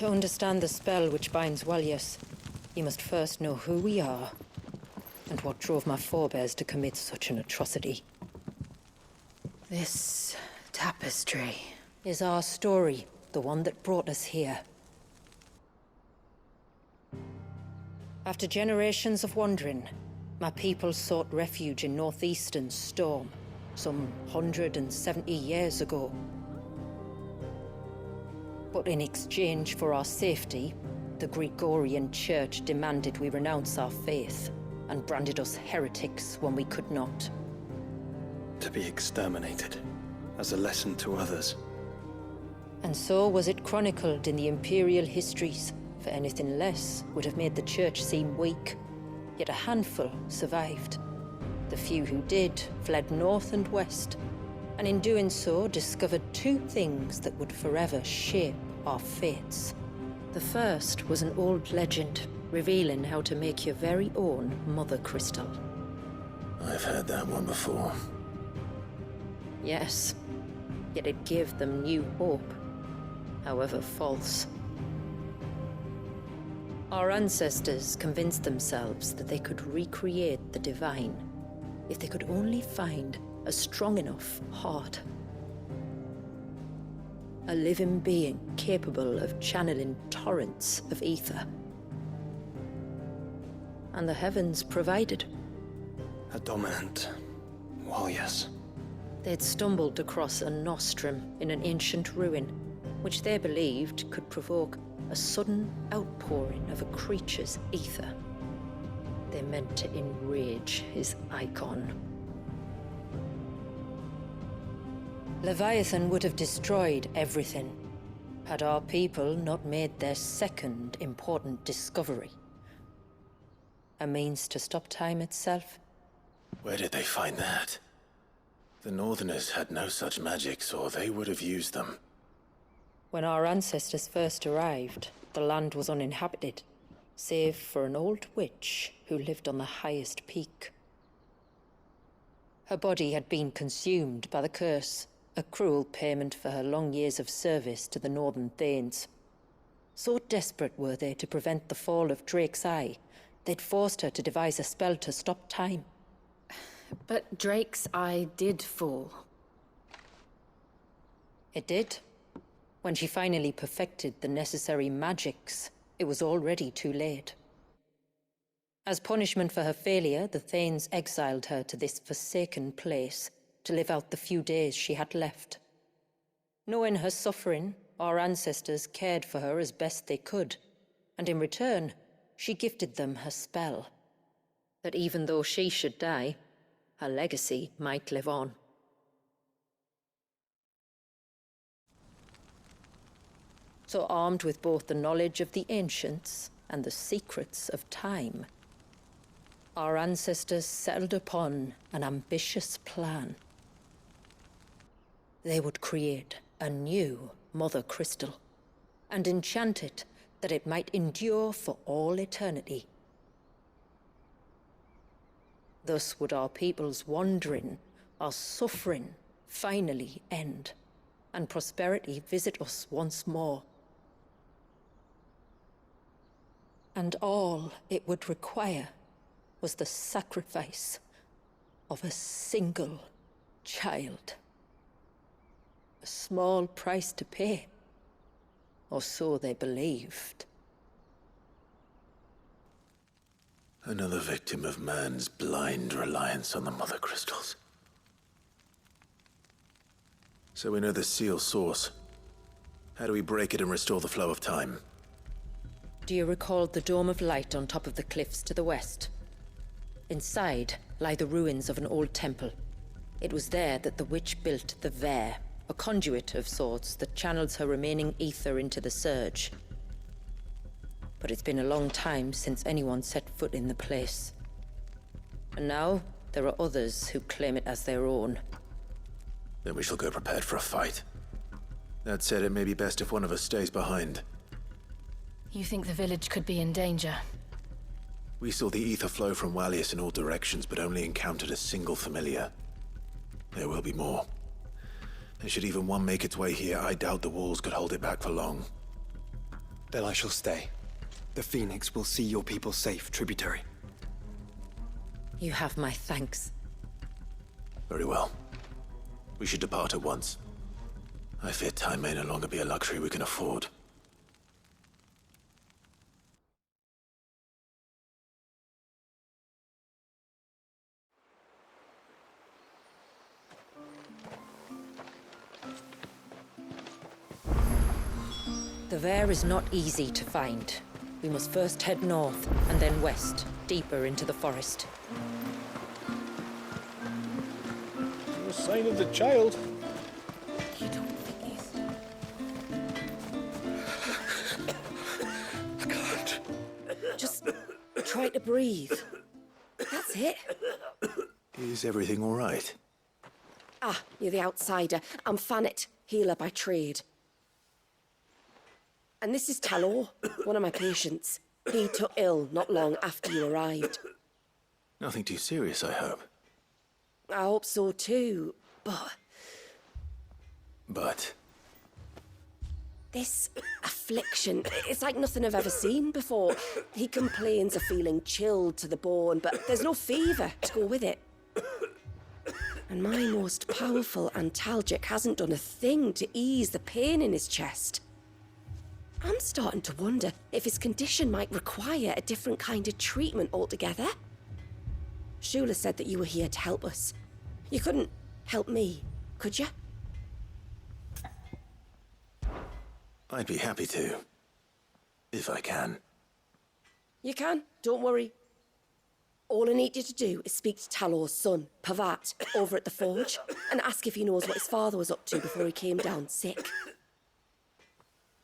To understand the spell which binds Walius, you must first know who we are, and what drove my forebears to commit such an atrocity. This tapestry is our story, the one that brought us here. After generations of wandering, my people sought refuge in northeastern Storm, some 170 years ago. But in exchange for our safety, the Gregorian Church demanded we renounce our faith, and branded us heretics when we could not. To be exterminated, as a lesson to others. And so was it chronicled in the imperial histories, for anything less would have made the Church seem weak. Yet a handful survived. The few who did fled north and west, and in doing so discovered two things that would forever shape our fates. The first was an old legend, revealing how to make your very own Mother Crystal. I've heard that one before. Yes, yet it gave them new hope, however false. Our ancestors convinced themselves that they could recreate the divine if they could only find a strong enough heart. A living being capable of channeling torrents of ether. And the heavens provided. A dominant Walius. They'd stumbled across a nostrum in an ancient ruin, which they believed could provoke a sudden outpouring of a creature's ether. They meant to enrage his icon. Leviathan would have destroyed everything, had our people not made their second important discovery. A means to stop time itself. Where did they find that? The Northerners had no such magics, or they would have used them. When our ancestors first arrived, the land was uninhabited, save for an old witch who lived on the highest peak. Her body had been consumed by the curse, a cruel payment for her long years of service to the Northern Thanes. So desperate were they to prevent the fall of Drake's Eye, they'd forced her to devise a spell to stop time. But Drake's Eye did fall. It did. When she finally perfected the necessary magics, it was already too late. As punishment for her failure, the Thanes exiled her to this forsaken place to live out the few days she had left. Knowing her suffering, our ancestors cared for her as best they could, and in return, she gifted them her spell. That even though she should die, her legacy might live on. So armed with both the knowledge of the ancients and the secrets of time, our ancestors settled upon an ambitious plan. They would create a new Mother Crystal, and enchant it that it might endure for all eternity. Thus would our people's wandering, our suffering, finally end, and prosperity visit us once more. And all it would require was the sacrifice of a single child. A small price to pay, or so they believed. Another victim of man's blind reliance on the Mother Crystals. So we know the seal source. How do we break it and restore the flow of time? Do you recall the dome of light on top of the cliffs to the west? Inside lie the ruins of an old temple. It was there that the witch built the Vare, a conduit of sorts that channels her remaining ether into the Surge. But it's been a long time since anyone set foot in the place. And now, there are others who claim it as their own. Then we shall go prepared for a fight. That said, it may be best if one of us stays behind. You think the village could be in danger? We saw the ether flow from Walius in all directions, but only encountered a single familiar. There will be more. And should even one make its way here, I doubt the walls could hold it back for long. Then I shall stay. The Phoenix will see your people safe, tributary. You have my thanks. Very well. We should depart at once. I fear time may no longer be a luxury we can afford. The Vare is not easy to find. We must first head north, and then west, deeper into the forest. No sign of the child. You don't think he's... I can't. Just try to breathe. That's it. Is everything all right? Ah, you're the outsider. I'm Fannet, healer by trade. And this is Talor, one of my patients. He took ill not long after you arrived. Nothing too serious, I hope. I hope so too, but But this affliction, it's like nothing I've ever seen before. He complains of feeling chilled to the bone, but there's no fever to go with it. And my most powerful antalgic hasn't done a thing to ease the pain in his chest. I'm starting to wonder if his condition might require a different kind of treatment altogether. Shula said that you were here to help us. You couldn't help me, could you? I'd be happy to. If I can. You can, don't worry. All I need you to do is speak to Talor's son, Pavat, over at the forge, and ask if he knows what his father was up to before he came down sick.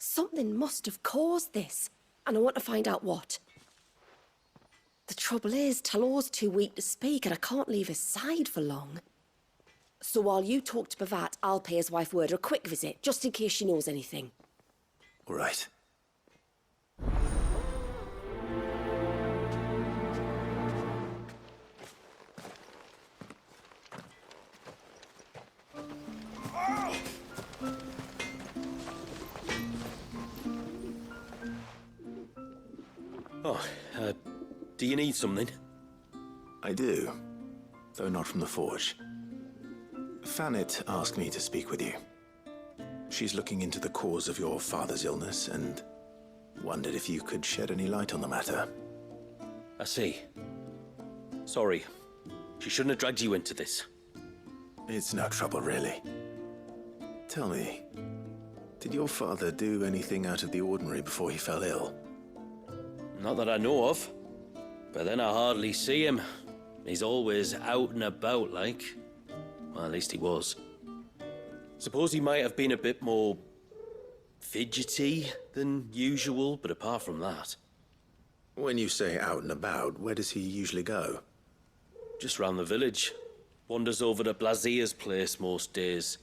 Something must have caused this, and I want to find out what. The trouble is, Talor's too weak to speak, and I can't leave his side for long. So while you talk to Pavat, I'll pay his wife word a quick visit, just in case she knows anything. All right. Oh, do you need something? I do, though not from the forge. Fannet asked me to speak with you. She's looking into the cause of your father's illness and wondered if you could shed any light on the matter. I see. Sorry. She shouldn't have dragged you into this. It's no trouble, really. Tell me, did your father do anything out of the ordinary before he fell ill? Not that I know of. But then I hardly see him. He's always out and about, like. Well, at least he was. Suppose he might have been a bit more fidgety than usual, but apart from that... When you say out and about, where does he usually go? Just round the village. Wanders over to Blazier's place most days.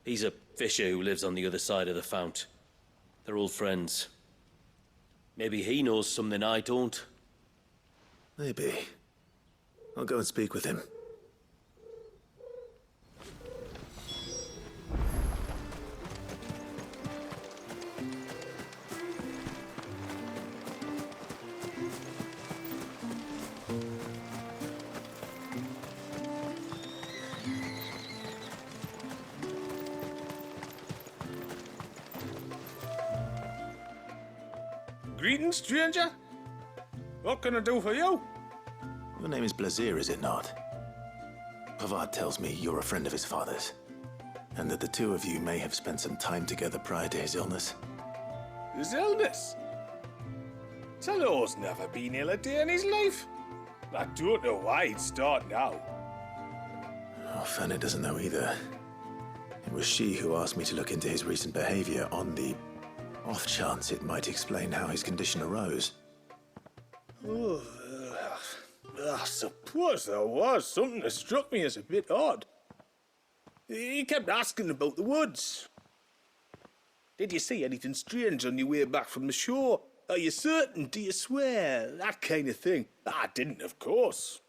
He's a fisher who lives on the other side of the fount. They're old friends. Maybe he knows something I don't. Maybe. I'll go and speak with him. Greetings, stranger. What can I do for you? Your name is Blazier, is it not? Pavad tells me you're a friend of his father's, and that the two of you may have spent some time together prior to his illness. His illness? Talor's never been ill a day in his life. I don't know why he'd start now. Oh, Fanny doesn't know either. It was she who asked me to look into his recent behavior on the off chance it might explain how his condition arose. Oh, I suppose there was something that struck me as a bit odd. He kept asking about the woods. Did you see anything strange on your way back from the shore? Are you certain? Do you swear? That kind of thing. I didn't, of course.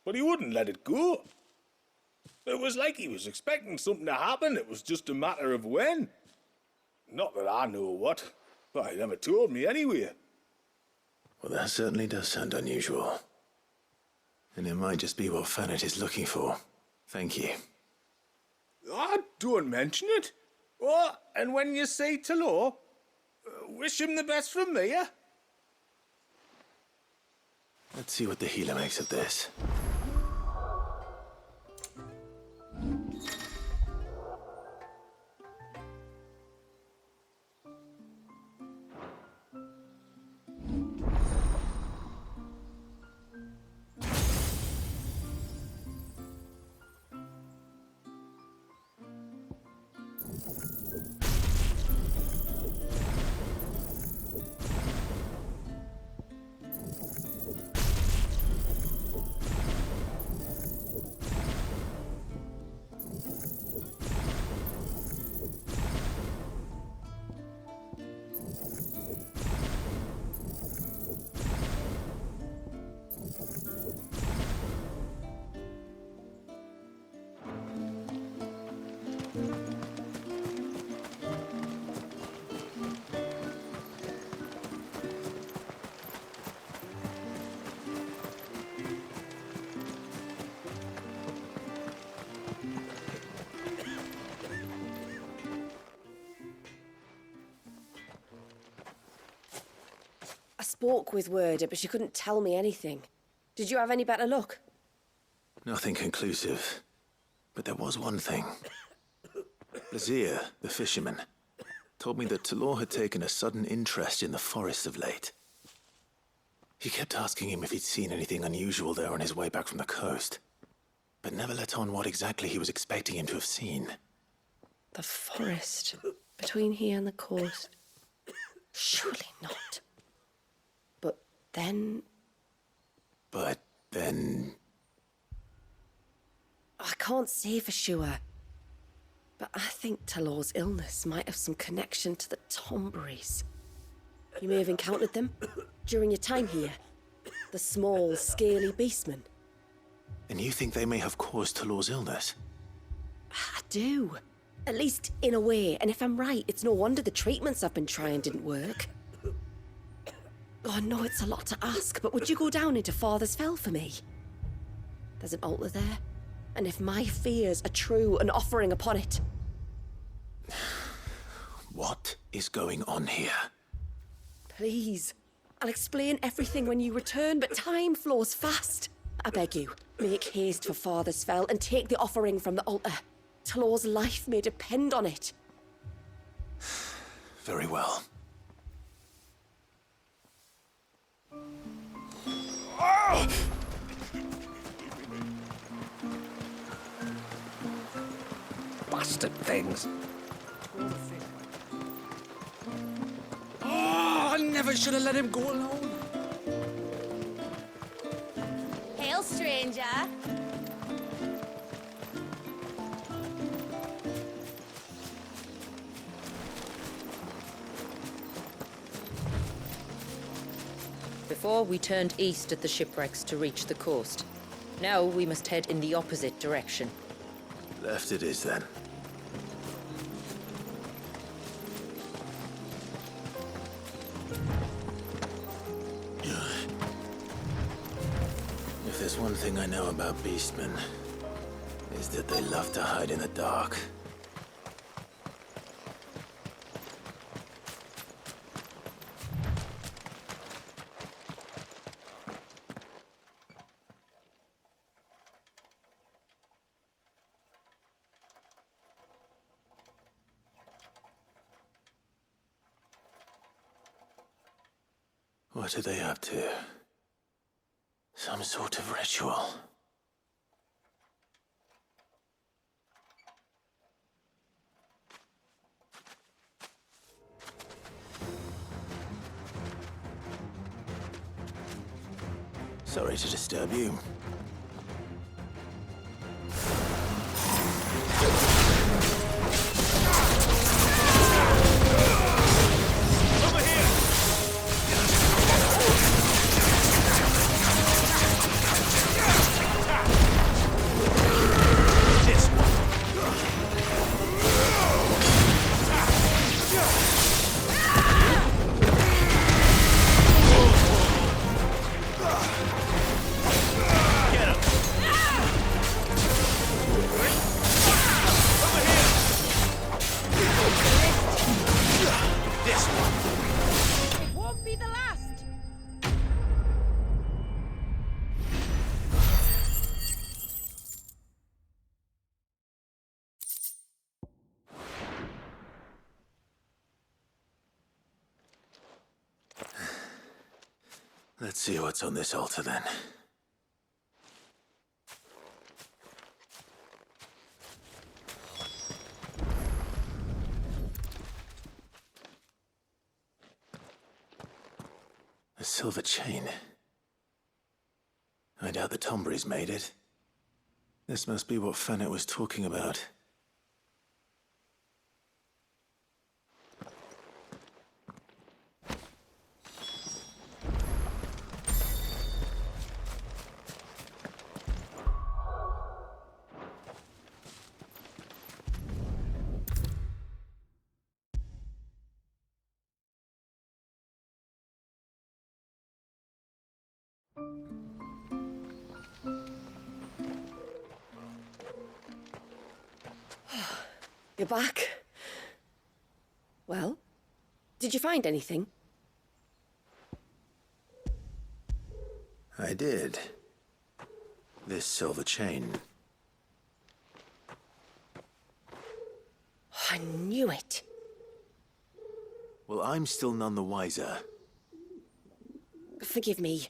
But he wouldn't let it go. It was like he was expecting something to happen. It was just a matter of when. Not that I know what. But he never told me anyway. Well, that certainly does sound unusual. And it might just be what Fanet is looking for. Thank you. Don't mention it. Oh, and when you say hello, wish him the best from me, yeah? Let's see what the healer makes of this. I spoke with Werder, but she couldn't tell me anything. Did you have any better luck? Nothing conclusive. But there was one thing. Lazir, the fisherman, told me that Talor had taken a sudden interest in the forest of late. He kept asking him if he'd seen anything unusual there on his way back from the coast, but never let on what exactly he was expecting him to have seen. The forest between here and the coast. Surely not. But then... I can't say for sure. But I think Talor's illness might have some connection to the Tomberries. You may have encountered them during your time here. The small, scaly beastmen. And you think they may have caused Talor's illness? I do. At least in a way. And if I'm right, it's no wonder the treatments I've been trying didn't work. Oh, I know it's a lot to ask, but would you go down into Father's Fell for me? There's an altar there. And if my fears are true, an offering upon it. What is going on here? Please. I'll explain everything when you return, but time flows fast. I beg you, make haste for Father's Fell and take the offering from the altar. Talor's life may depend on it. Very well. Bastard things. Oh, I never should have let him go alone. Hail, stranger. Before, we turned east at the shipwrecks to reach the coast. Now we must head in the opposite direction. Left it is, then. If there's one thing I know about beastmen, is that they love to hide in the dark. What are they up to? Some sort of ritual. Sorry to disturb you. Let's see what's on this altar then. A silver chain. I doubt the Tomberries made it. This must be what Fanet was talking about. You're back. Well, did you find anything? I did. This silver chain. I knew it. Well, I'm still none the wiser. Forgive me.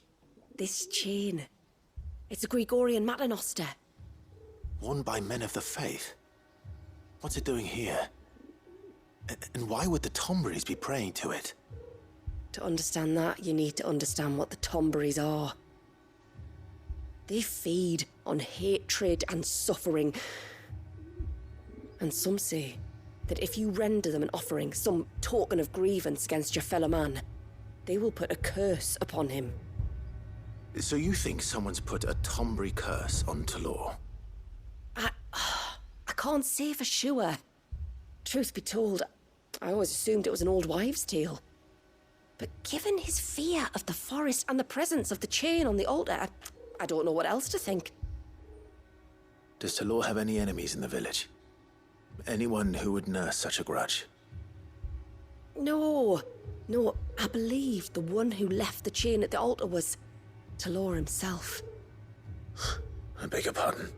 This chain. It's a Gregorian Maternoster. Worn by men of the faith. What's it doing here? And why would the Tomberries be praying to it? To understand that, you need to understand what the Tomberries are. They feed on hatred and suffering. And some say that if you render them an offering, some token of grievance against your fellow man, they will put a curse upon him. So you think someone's put a Tomberry curse on Talor? I can't say for sure. Truth be told, I always assumed it was an old wives' tale. But given his fear of the forest and the presence of the chain on the altar, I don't know what else to think. Does Talor have any enemies in the village? Anyone who would nurse such a grudge? No, I believe the one who left the chain at the altar was Talor himself. I beg your pardon.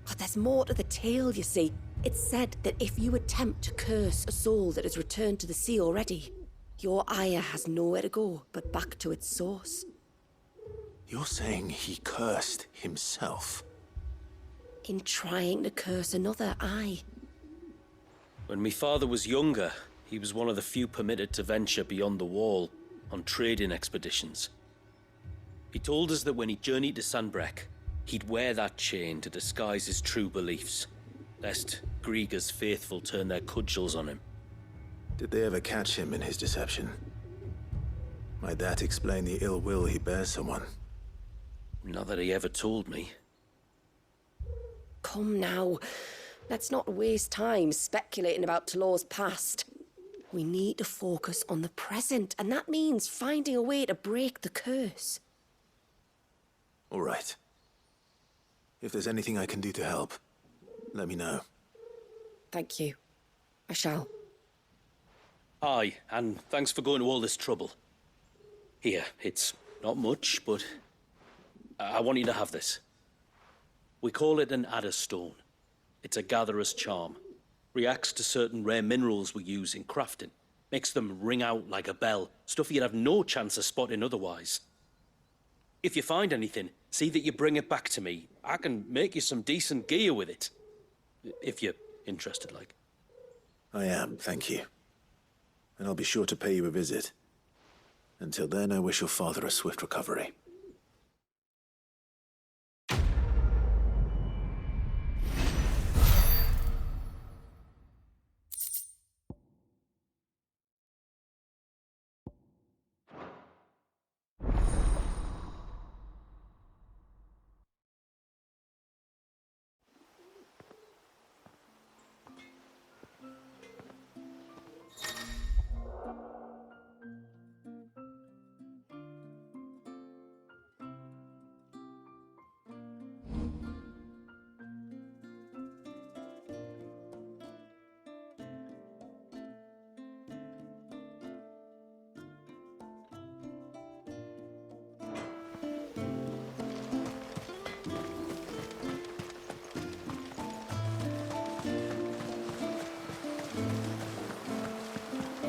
But there's more to the tale, you see. It's said that if you attempt to curse a soul that has returned to the sea already, your ire has nowhere to go but back to its source. You're saying he cursed himself? In trying to curse another, aye. When my father was younger, he was one of the few permitted to venture beyond the wall on trading expeditions. He told us that when he journeyed to Sanbreque, he'd wear that chain to disguise his true beliefs, lest Griega's faithful turn their cudgels on him. Did they ever catch him in his deception? Might that explain the ill will he bears someone? Not that he ever told me. Come now, let's not waste time speculating about Talor's past. We need to focus on the present, and that means finding a way to break the curse. All right. If there's anything I can do to help, let me know. Thank you. I shall. Aye, and thanks for going to all this trouble. Here, it's not much, but I want you to have this. We call it an adder stone. It's a gatherer's charm. Reacts to certain rare minerals we use in crafting. Makes them ring out like a bell, stuff you'd have no chance of spotting otherwise. If you find anything, see that you bring it back to me. I can make you some decent gear with it. If you're interested, like. I am, thank you. And I'll be sure to pay you a visit. Until then, I wish your father a swift recovery.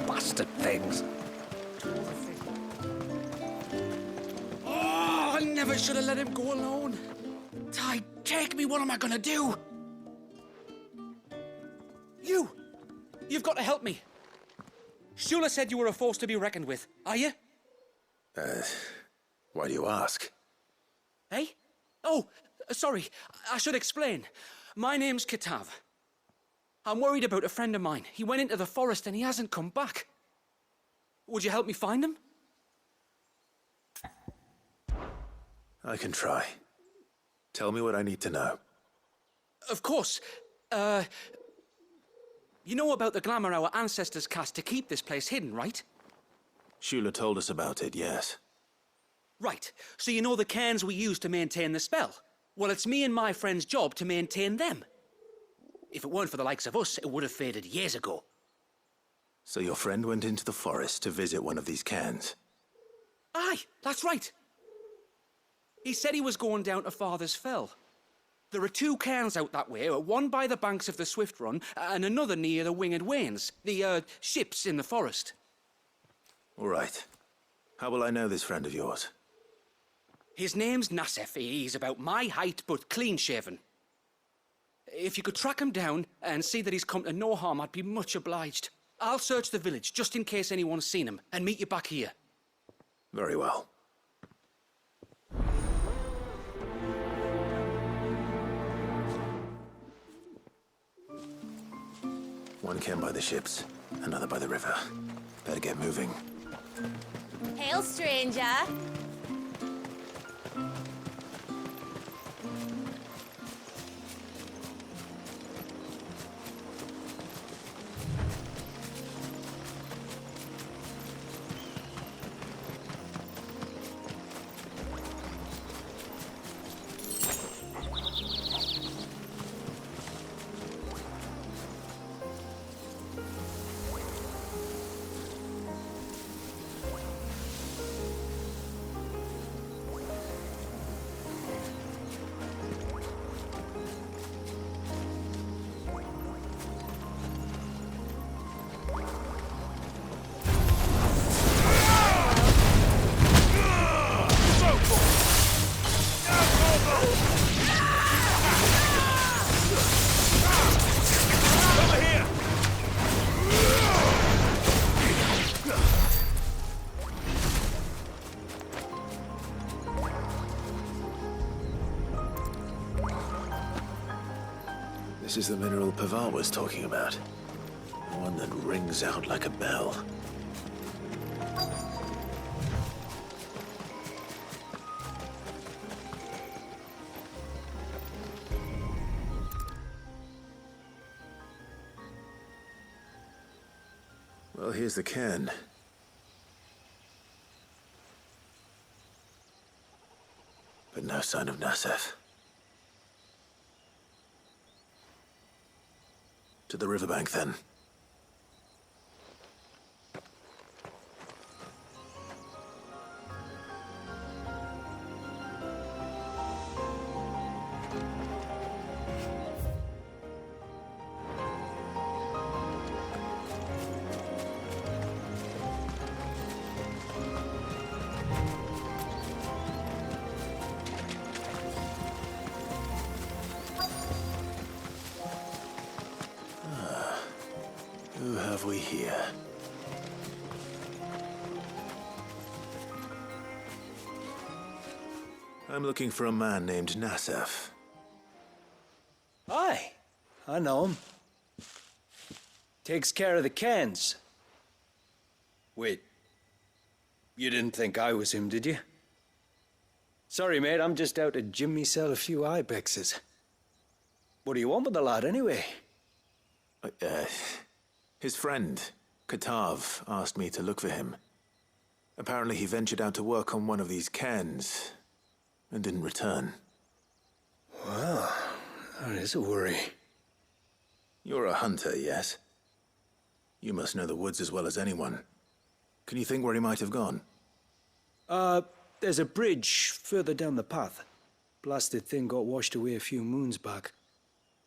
Bastard things. should have let him go alone. Ty, take me, what am I gonna do? You've got to help me. Shula said you were a force to be reckoned with. Are you? Why do you ask? Eh? Oh, sorry. I should explain. My name's Kitav. I'm worried about a friend of mine. He went into the forest and he hasn't come back. Would you help me find him? I can try. Tell me what I need to know. Of course. You know about the glamour our ancestors cast to keep this place hidden, right? Shula told us about it, yes. Right. So you know the cairns we use to maintain the spell? Well, it's me and my friend's job to maintain them. If it weren't for the likes of us, it would have faded years ago. So your friend went into the forest to visit one of these cairns? Aye, that's right. He said he was going down to Father's Fell. There are 2 cairns out that way, one by the banks of the Swift Run, and another near the Winged Wains, the, ships in the forest. All right. How will I know this friend of yours? His name's Nassef. He's about my height, but clean-shaven. If you could track him down and see that he's come to no harm, I'd be much obliged. I'll search the village, just in case anyone's seen him, and meet you back here. Very well. One cairn by the ships, another by the river. Better get moving. Hail, stranger. This is the mineral Paval was talking about. The one that rings out like a bell. Well, here's the cairn. But no sign of Nassef. To the riverbank, then. Who have we here? I'm looking for a man named Nassef. Aye, I know him. Takes care of the cairns. Wait, you didn't think I was him, did you? Sorry, mate, I'm just out to gym myself a few ibexes. What do you want with the lad, anyway? His friend, Katav, asked me to look for him. Apparently he ventured out to work on one of these cairns and didn't return. Well, that is a worry. You're a hunter, yes? You must know the woods as well as anyone. Can you think where he might have gone? There's a bridge further down the path. Blasted thing got washed away a few moons back.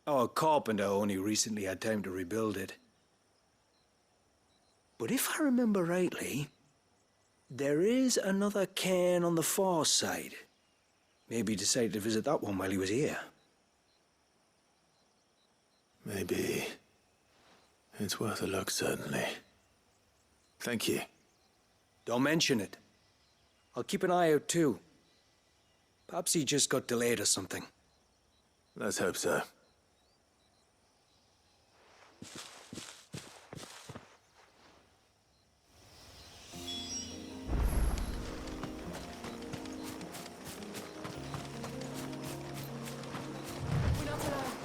Our carpenter only recently had time to rebuild it. But if I remember rightly, there is another cairn on the far side. Maybe he decided to visit that one while he was here. Maybe. It's worth a look, certainly. Thank you. Don't mention it. I'll keep an eye out too. Perhaps he just got delayed or something. Let's hope so.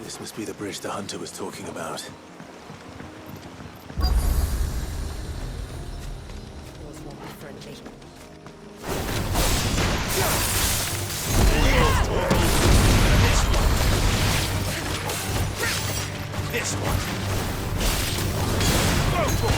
This must be the bridge the hunter was talking about. Yours won't be friendly. This one. Go for it.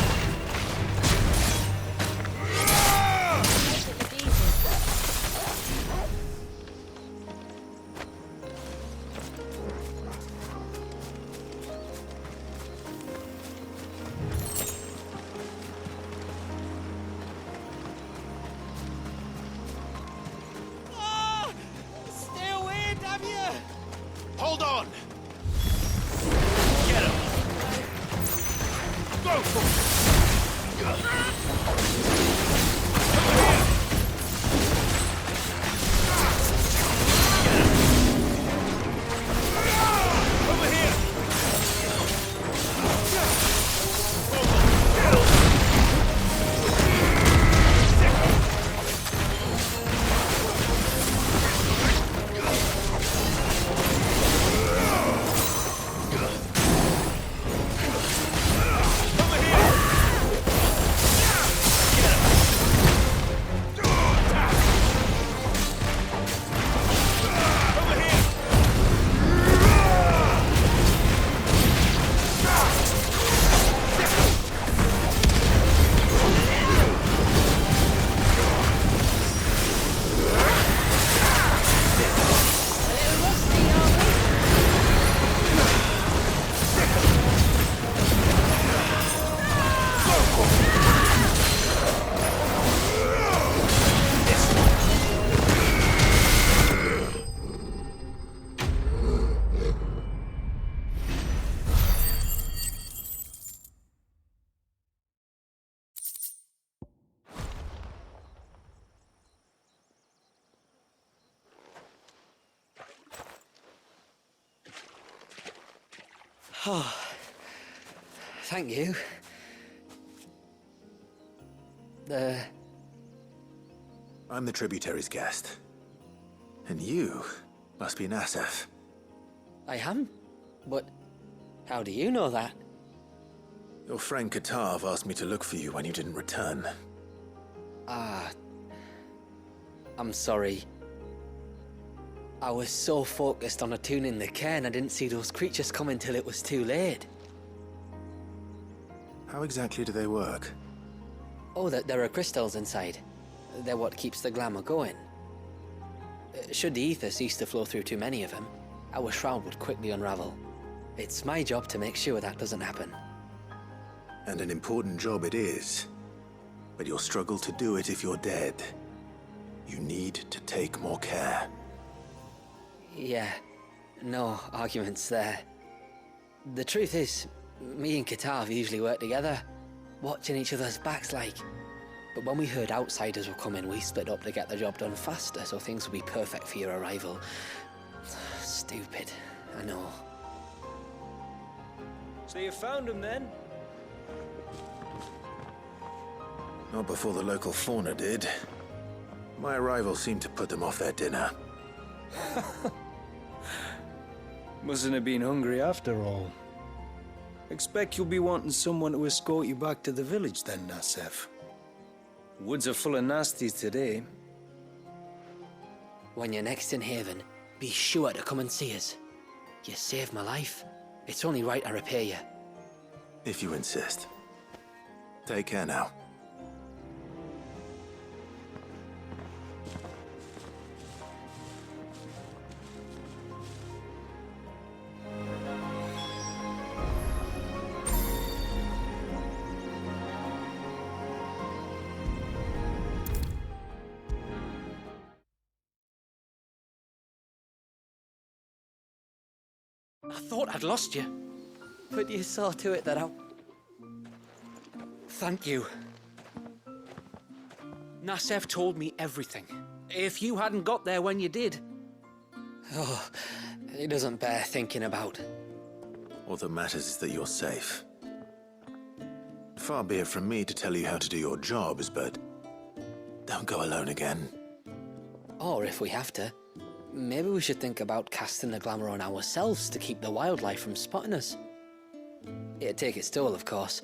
Stay away, damn you! Hold on. Get him. Go for it. Over here. Oh, thank you. I'm the tributary's guest. And you must be Nassef. I am? But how do you know that? Your friend Katav asked me to look for you when you didn't return. I'm sorry. I was so focused on attuning the cairn, I didn't see those creatures come until it was too late. How exactly do they work? Oh, there are crystals inside. They're what keeps the glamour going. Should the ether cease to flow through too many of them, our shroud would quickly unravel. It's my job to make sure that doesn't happen. And an important job it is. But you'll struggle to do it if you're dead. You need to take more care. Yeah, no arguments there. The truth is, me and Katav usually work together, watching each other's backs like. But when we heard outsiders were coming, we split up to get the job done faster so things would be perfect for your arrival. Stupid, I know. So you found him then? Not before the local fauna did. My arrival seemed to put them off their dinner. Mustn't have been hungry after all. Expect you'll be wanting someone to escort you back to the village then, Nassef. Woods are full of nasties today. When you're next in Haven, be sure to come and see us. You saved my life. It's only right I repay you. If you insist. Take care now. I thought I'd lost you. But you saw to it that I... Thank you. Nassef told me everything. If you hadn't got there when you did... Oh, it doesn't bear thinking about. All that matters is that you're safe. Far be it from me to tell you how to do your jobs, but don't go alone again. Or if we have to, maybe we should think about casting the glamour on ourselves to keep the wildlife from spotting us. It'd take its toll, of course,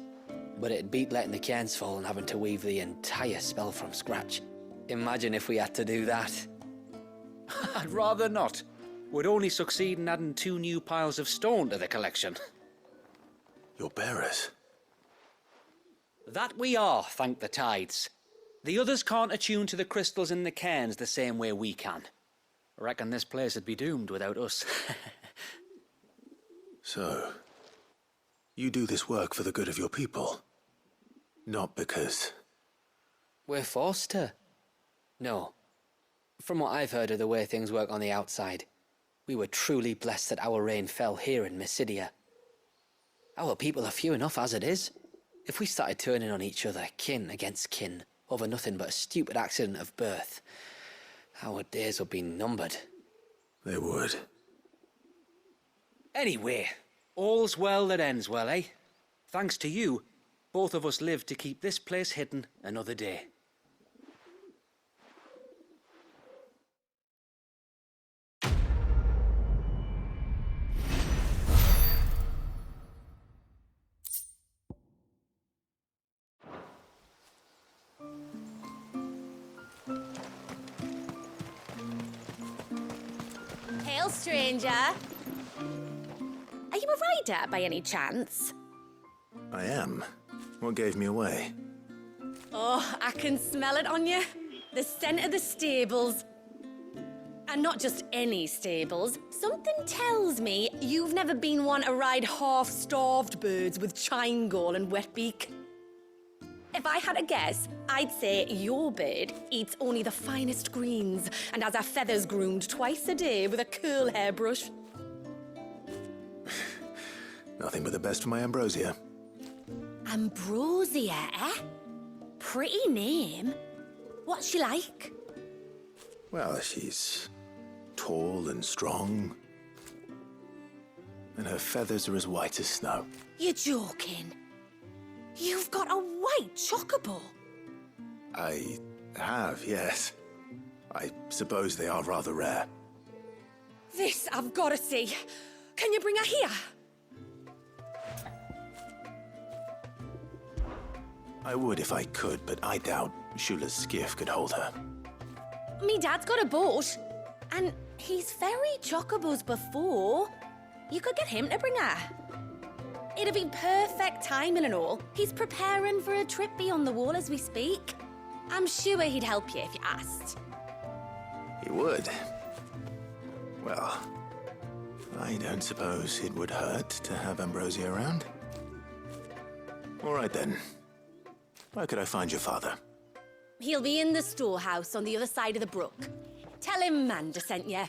but it'd beat letting the cairns fall and having to weave the entire spell from scratch. Imagine if we had to do that. I'd rather not. Would only succeed in adding 2 new piles of stone to the collection. Your bearers. That we are, thank the tides. The others can't attune to the crystals in the cairns the same way we can. I reckon this place would be doomed without us. So, you do this work for the good of your people? Not because... We're forced to. No. From what I've heard of the way things work on the outside, we were truly blessed that our rain fell here in Mysidia. Our people are few enough as it is. If we started turning on each other, kin against kin, over nothing but a stupid accident of birth, our days would be numbered. They would. Anyway, all's well that ends well, eh? Thanks to you, both of us lived to keep this place hidden another day. Hail, stranger. Are you a rider by any chance? I am. What gave me away? Oh, I can smell it on you. The scent of the stables. And not just any stables. Something tells me you've never been one to ride half-starved birds with chine-gall and wet beak. If I had a guess, I'd say your bird eats only the finest greens and has her feathers groomed twice a day with a curl hairbrush. Nothing but the best for my ambrosia. Ambrosia, eh? Pretty name. What's she like? Well, she's tall and strong. And her feathers are as white as snow. You're joking. You've got a white chocobo. I have, yes. I suppose they are rather rare. This I've got to see. Can you bring her here? I would if I could, but I doubt Shula's skiff could hold her. Me dad's got a boat. And he's ferried chocobos before. You could get him to bring her. It'd be perfect timing and all. He's preparing for a trip beyond the wall as we speak. I'm sure he'd help you if you asked. He would. Well, I don't suppose it would hurt to have Ambrosia around. All right then. Where could I find your father? He'll be in the storehouse on the other side of the brook. Tell him Manda sent you.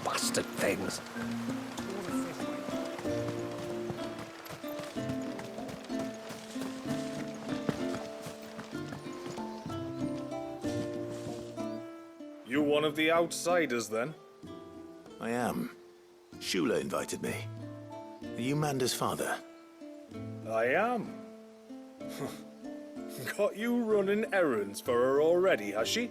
Bastard things. You one of the outsiders, then? I am. Shula invited me. Are you Manda's father? I am. Got you running errands for her already, has she?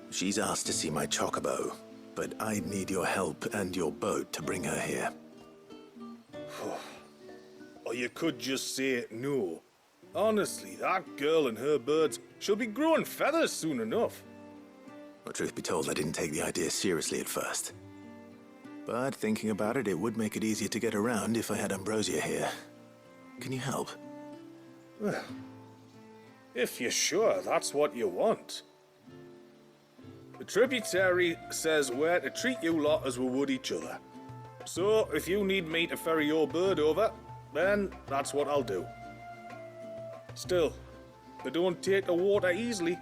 She's asked to see my chocobo, but I'd need your help and your boat to bring her here. Or you could just say no. Honestly, that girl and her birds, she'll be growing feathers soon enough. Well, truth be told, I didn't take the idea seriously at first. But thinking about it, it would make it easier to get around if I had Ambrosia here. Can you help? Well, if you're sure that's what you want. The tributary says we're to treat you lot as we would each other. So, if you need me to ferry your bird over, then that's what I'll do. Still, they don't take the water easily.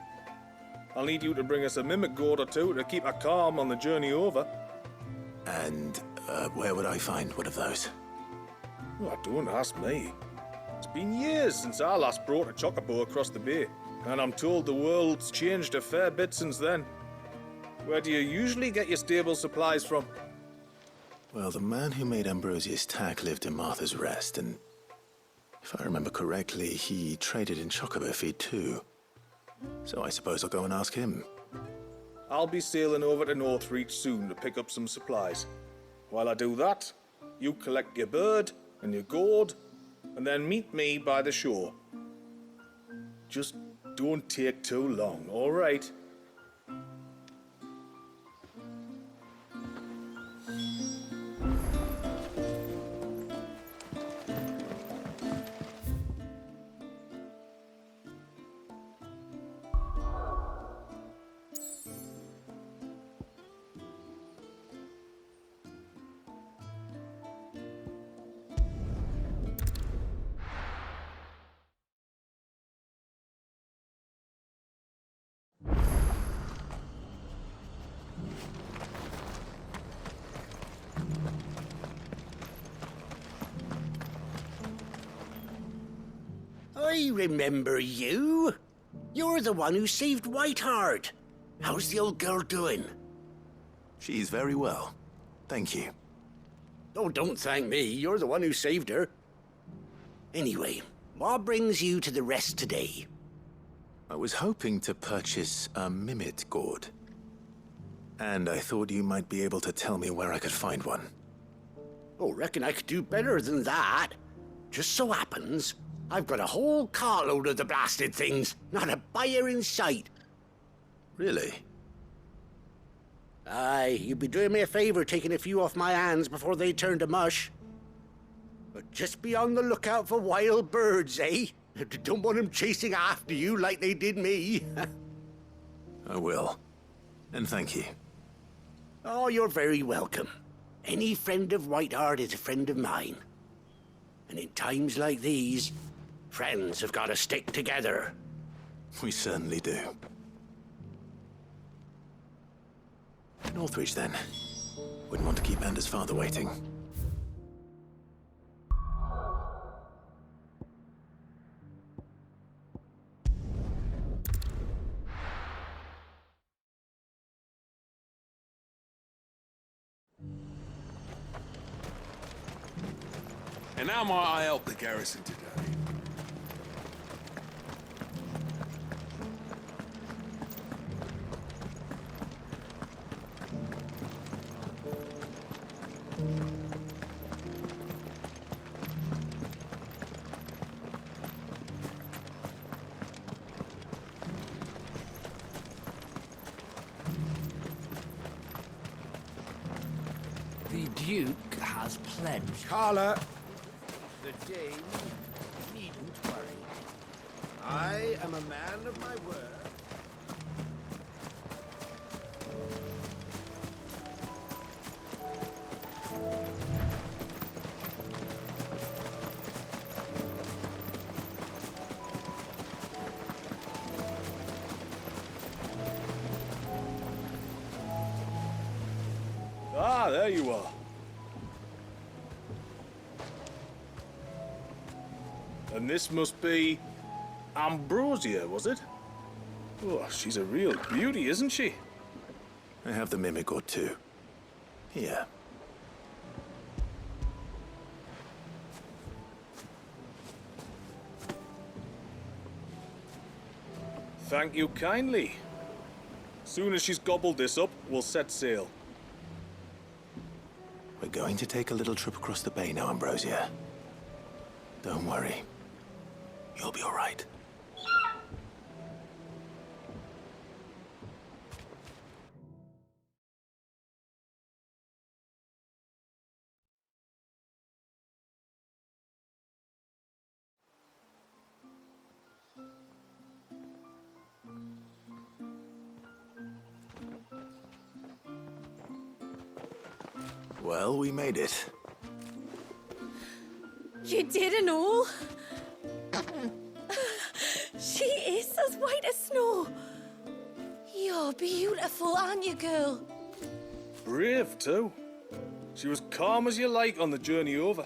I'll need you to bring us a mimic goat or two to keep her calm on the journey over. And where would I find one of those? Oh, don't ask me. It's been years since I last brought a chocobo across the bay, and I'm told the world's changed a fair bit since then. Where do you usually get your stable supplies from? Well, the man who made Ambrosius tack lived in Martha's Rest, and if I remember correctly, he traded in chocobo feed too. So I suppose I'll go and ask him. I'll be sailing over to Northreach soon to pick up some supplies. While I do that, you collect your bird and your gourd, and then meet me by the shore. Just don't take too long, all right? I remember you. You're the one who saved Whiteheart. How's the old girl doing? She's very well. Thank you. Oh, don't thank me. You're the one who saved her. Anyway, what brings you to the rest today? I was hoping to purchase a mimit gourd. And I thought you might be able to tell me where I could find one. Oh, reckon I could do better than that. Just so happens, I've got a whole carload of the blasted things. Not a buyer in sight. Really? Aye, you'd be doing me a favor taking a few off my hands before they turn to mush. But just be on the lookout for wild birds, eh? Don't want them chasing after you like they did me. I will. And thank you. Oh, you're very welcome. Any friend of Whiteheart is a friend of mine. And in times like these, friends have got to stick together. We certainly do. Northreach, then. Wouldn't want to keep Anders' father waiting. And how might I help the garrison today? The Duke has pledged. Carla! The Dame needn't worry. I am a man of my word. Ah, there you are. And this must be Ambrosia, was it? Oh, she's a real beauty, isn't she? I have the mimic gourd too. Here. Thank you kindly. Soon as she's gobbled this up, we'll set sail. We're going to take a little trip across the bay now, Ambrosia. Don't worry. You'll be all right. Well, we made it. You did and all? She is as white as snow. You're beautiful, aren't you, girl? Brave, too. She was calm as you like on the journey over.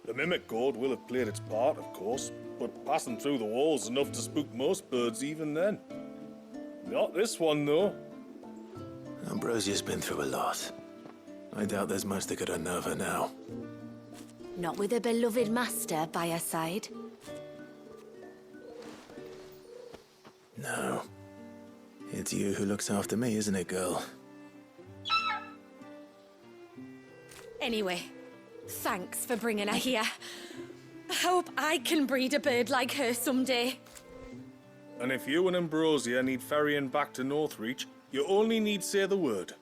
The mimic gourd will have played its part, of course, but passing through the walls enough to spook most birds even then. Not this one, though. Ambrosia's been through a lot. I doubt there's much that could unnerve her now. Not with a beloved master by her side. No. It's you who looks after me, isn't it, girl? Anyway, thanks for bringing her here. I hope I can breed a bird like her someday. And if you and Ambrosia need ferrying back to Northreach, you only need say the word.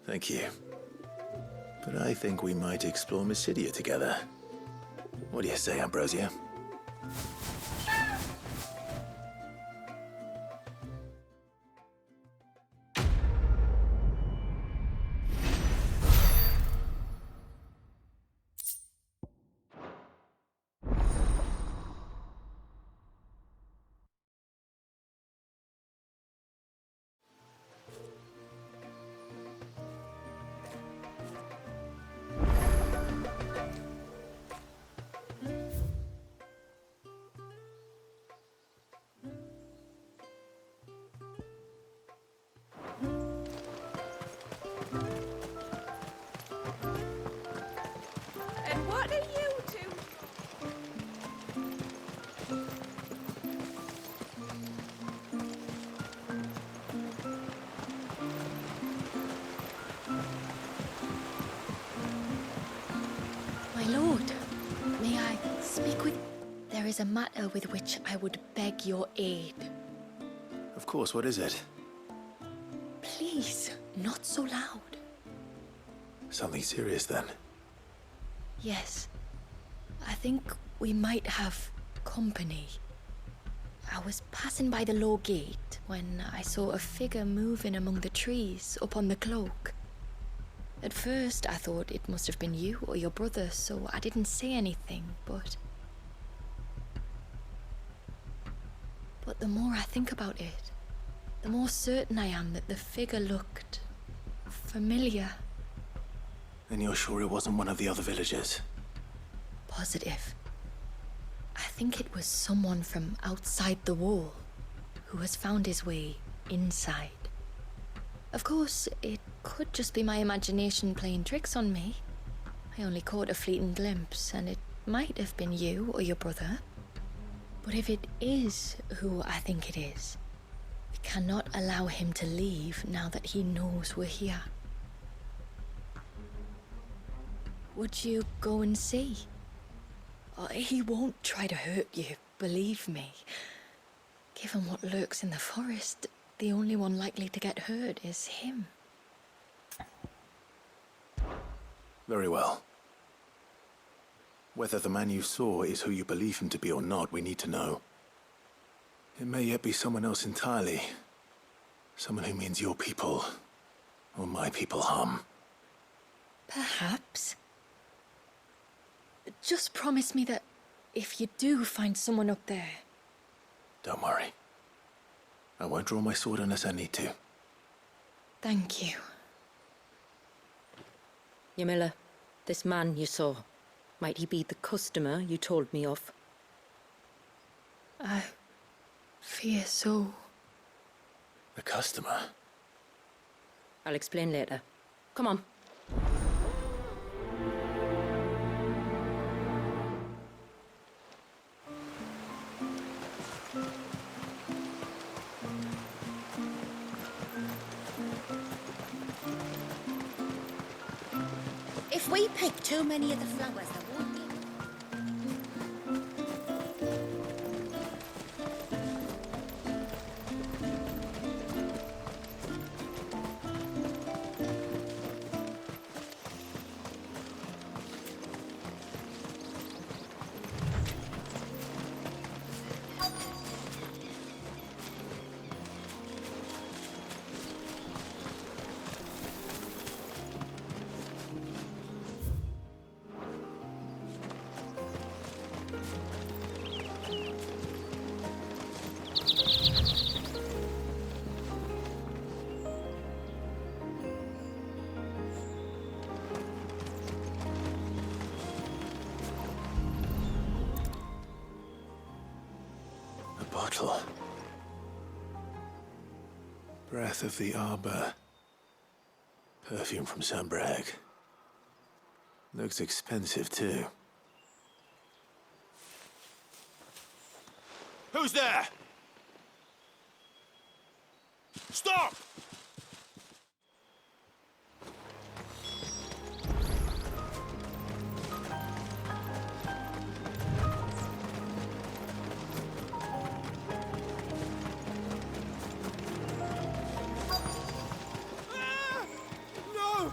Thank you. But I think we might explore Mysidia together. What do you say, Ambrosia? And what are you two? My lord, may I speak with... There is a matter with which I would beg your aid. Of course, what is it? Please, not so loud. Something serious, then. Yes. I think we might have company. I was passing by the low gate when I saw a figure moving among the trees up on the cloak. At first, I thought it must have been you or your brother, so I didn't say anything, but the more I think about it, the more certain I am that the figure looked familiar. And you're sure it wasn't one of the other villagers? Positive. I think it was someone from outside the wall who has found his way inside. Of course, it could just be my imagination playing tricks on me. I only caught a fleeting glimpse, and it might have been you or your brother. But if it is who I think it is, we cannot allow him to leave now that he knows we're here. Would you go and see? He won't try to hurt you, believe me. Given what lurks in the forest, the only one likely to get hurt is him. Very well. Whether the man you saw is who you believe him to be or not, we need to know. It may yet be someone else entirely. Someone who means your people, or my people, harm. Perhaps. Just promise me that if you do find someone up there... Don't worry. I won't draw my sword unless I need to. Thank you. Yamila, this man you saw, might he be the customer you told me of? I fear so. The customer? I'll explain later. Come on. If we pick too many of the flowers, there won't be. Beautiful. Breath of the arbor. Perfume from St. Bragg. Looks expensive, too. Who's there? Stop! No!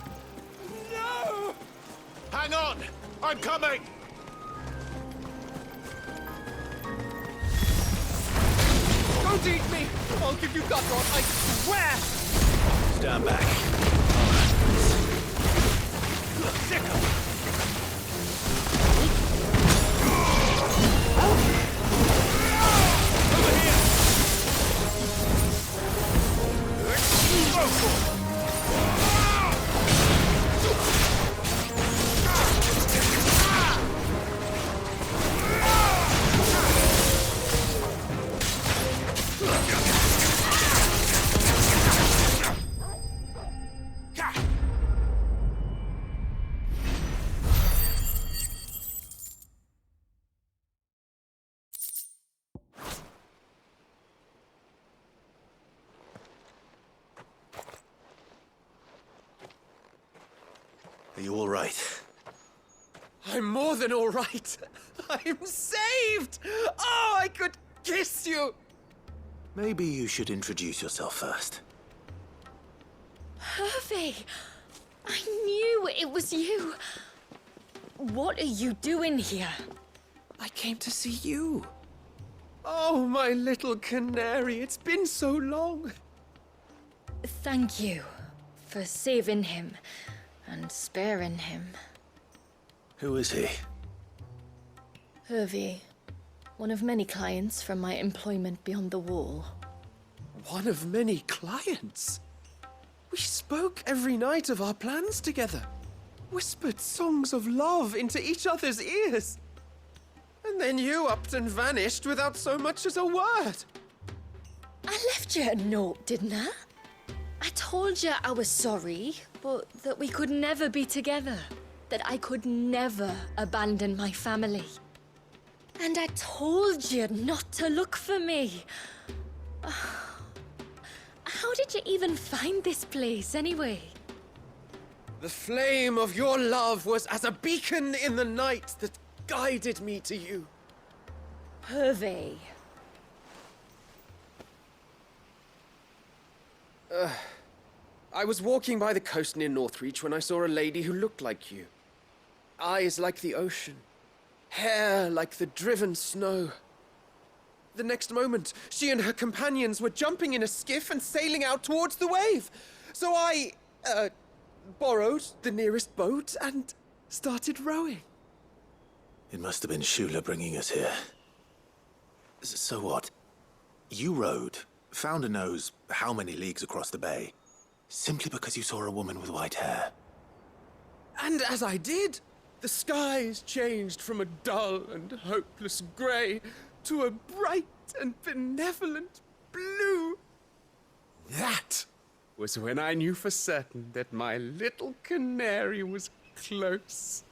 No! Hang on! I'm coming! Don't eat me! I'll give you gut rot, I swear! Stand back. Are you all right? I'm more than all right. I'm saved! Oh, I could kiss you! Maybe you should introduce yourself first. Hervey! I knew it was you. What are you doing here? I came to see you. Oh, my little canary, it's been so long. Thank you for saving him and sparing him. Who is he? Hervey, one of many clients from my employment beyond the wall. One of many clients? We spoke every night of our plans together. Whispered songs of love into each other's ears. And then you upped and vanished without so much as a word. I left you a note, didn't I? I told you I was sorry, but that we could never be together. That I could never abandon my family. And I told you not to look for me. How did you even find this place, anyway? The flame of your love was as a beacon in the night that guided me to you. Hervey. I was walking by the coast near Northreach when I saw a lady who looked like you. Eyes like the ocean. Hair like the driven snow. The next moment, she and her companions were jumping in a skiff and sailing out towards the wave. So I, borrowed the nearest boat and started rowing. It must have been Shula bringing us here. So what? You rowed, founder knows how many leagues across the bay, simply because you saw a woman with white hair. And as I did, the skies changed from a dull and hopeless grey to a bright and benevolent blue. That was when I knew for certain that my little canary was close.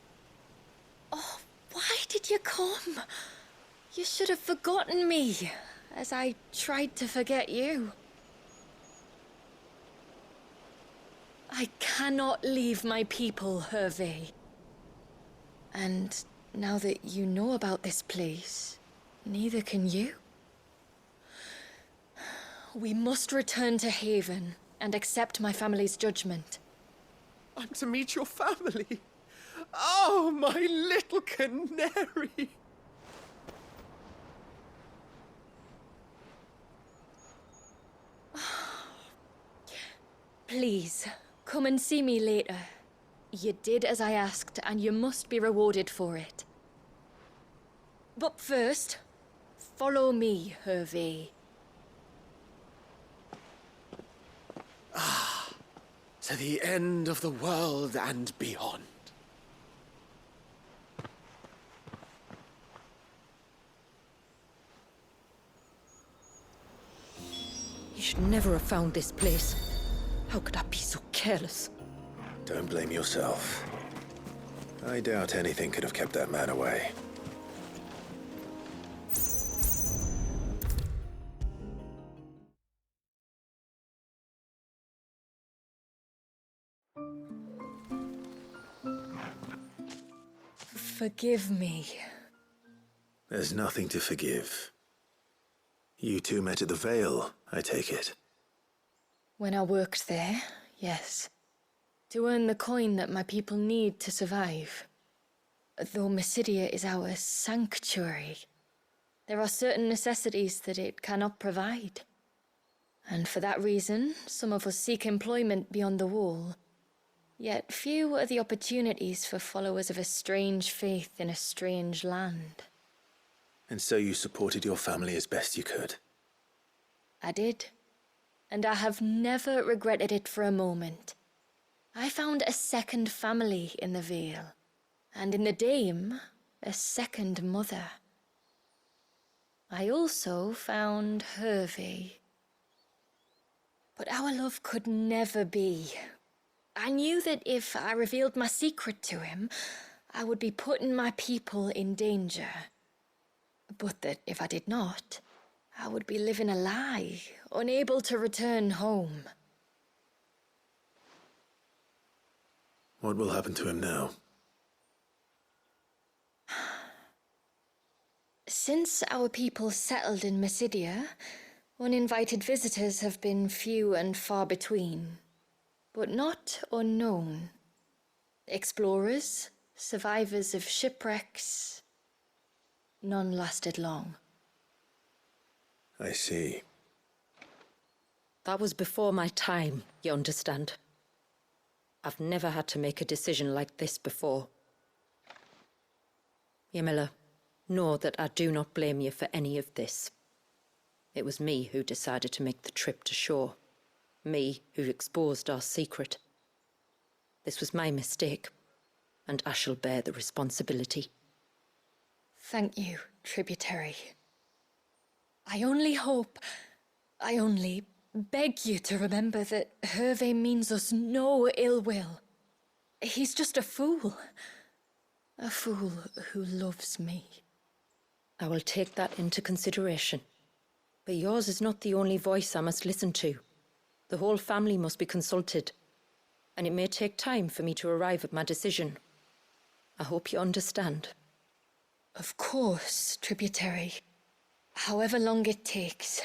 Oh, why did you come? You should have forgotten me, as I tried to forget you. I cannot leave my people, Hervey. And now that you know about this place, neither can you. We must return to Haven and accept my family's judgment. I'm to meet your family. Oh, my little canary. Please, come and see me later. You did as I asked, and you must be rewarded for it. But first, follow me, Hervey. To the end of the world and beyond. should never have found this place. How could I be so careless? Don't blame yourself. I doubt anything could have kept that man away. Forgive me. There's nothing to forgive. You two met at the Vale, I take it. When I worked there, yes. To earn the coin that my people need to survive. Though Mysidia is our sanctuary, there are certain necessities that it cannot provide. And for that reason, some of us seek employment beyond the wall. Yet few are the opportunities for followers of a strange faith in a strange land. And so you supported your family as best you could? I did. And I have never regretted it for a moment. I found a second family in the Vale. And in the Dame, a second mother. I also found Hervey. But our love could never be. I knew that if I revealed my secret to him, I would be putting my people in danger. But that if I did not, I would be living a lie, unable to return home. What will happen to him now? Since our people settled in Mysidia, uninvited visitors have been few and far between. But not unknown. Explorers, survivors of shipwrecks. None lasted long. I see. That was before my time, you understand? I've never had to make a decision like this before. Yamila, know that I do not blame you for any of this. It was me who decided to make the trip to shore. Me who exposed our secret. This was my mistake, and I shall bear the responsibility. Thank you, tributary. I only beg you to remember that Hervey means us no ill will. He's just a fool. A fool who loves me. I will take that into consideration. But yours is not the only voice I must listen to. The whole family must be consulted, and it may take time for me to arrive at my decision. I hope you understand. Of course, tributary. However long it takes.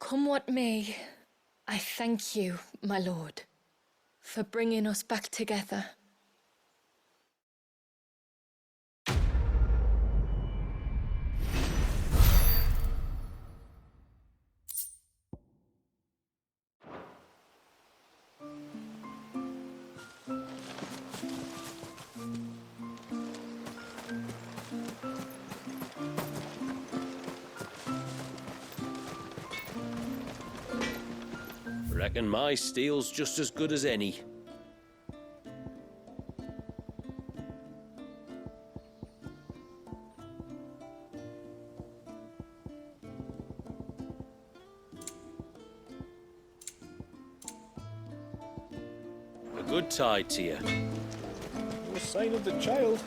Come what may, I thank you, my lord, for bringing us back together. Reckon my steel's just as good as any. A good tide to you. No sign of the child.